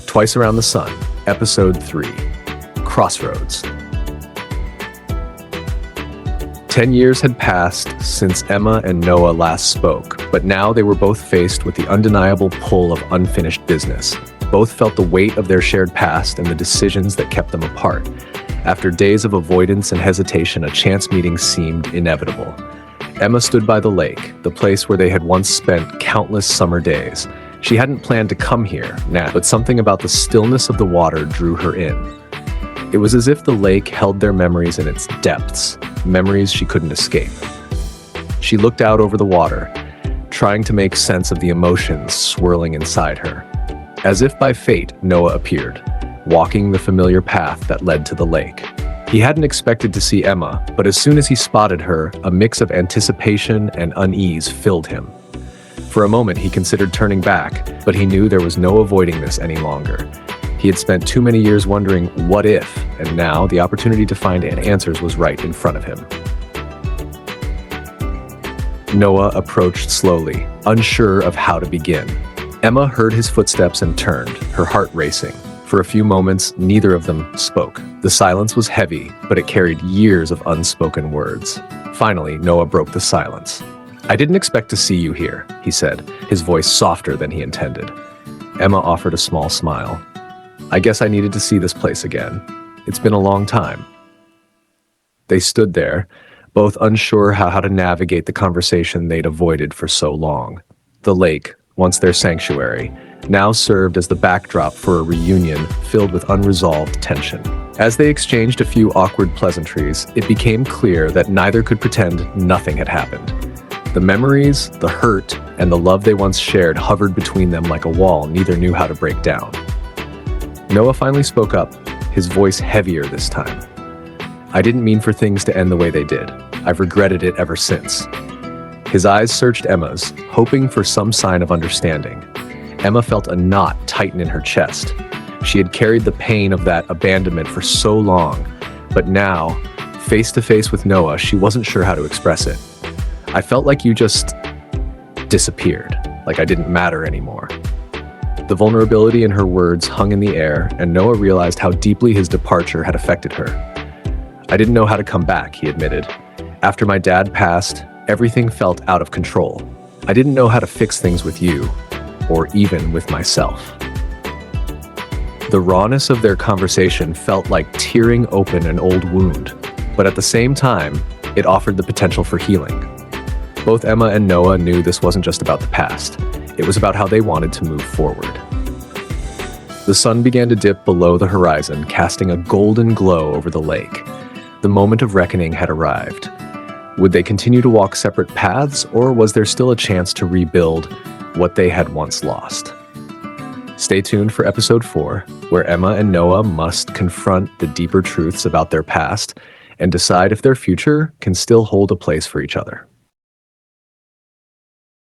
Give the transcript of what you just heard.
Twice Around the Sun, Episode 3, Crossroads. 10 years had passed since Emma and Noah last spoke, but now they were both faced with the undeniable pull of unfinished business. Both felt the weight of their shared past and the decisions that kept them apart. After days of avoidance and hesitation, a chance meeting seemed inevitable. Emma stood by the lake, the place where they had once spent countless summer days. She hadn't planned to come here now, but something about the stillness of the water drew her in. It was as if the lake held their memories in its depths, memories she couldn't escape. She looked out over the water, trying to make sense of the emotions swirling inside her. As if by fate, Noah appeared, walking the familiar path that led to the lake. He hadn't expected to see Emma, but as soon as he spotted her, a mix of anticipation and unease filled him. For a moment, he considered turning back, but he knew there was no avoiding this any longer. He had spent too many years wondering, what if? And now, the opportunity to find answers was right in front of him. Noah approached slowly, unsure of how to begin. Emma heard his footsteps and turned, her heart racing. For a few moments, neither of them spoke. The silence was heavy, but it carried years of unspoken words. Finally, Noah broke the silence. "I didn't expect to see you here," he said, his voice softer than he intended. Emma offered a small smile. "I guess I needed to see this place again. It's been a long time." They stood there, both unsure how to navigate the conversation they'd avoided for so long. The lake, once their sanctuary, now served as the backdrop for a reunion filled with unresolved tension. As they exchanged a few awkward pleasantries, it became clear that neither could pretend nothing had happened. The memories, the hurt, and the love they once shared hovered between them like a wall neither knew how to break down. Noah finally spoke up, his voice heavier this time. "I didn't mean for things to end the way they did. I've regretted it ever since." His eyes searched Emma's, hoping for some sign of understanding. Emma felt a knot tighten in her chest. She had carried the pain of that abandonment for so long, but now, face to face with Noah, she wasn't sure how to express it. "I felt like you just disappeared, like I didn't matter anymore." The vulnerability in her words hung in the air, and Noah realized how deeply his departure had affected her. "I didn't know how to come back," he admitted. "After my dad passed, everything felt out of control. I didn't know how to fix things with you, or even with myself." The rawness of their conversation felt like tearing open an old wound, but at the same time, it offered the potential for healing. Both Emma and Noah knew this wasn't just about the past. It was about how they wanted to move forward. The sun began to dip below the horizon, casting a golden glow over the lake. The moment of reckoning had arrived. Would they continue to walk separate paths, or was there still a chance to rebuild what they had once lost? Stay tuned for Episode 4, where Emma and Noah must confront the deeper truths about their past and decide if their future can still hold a place for each other.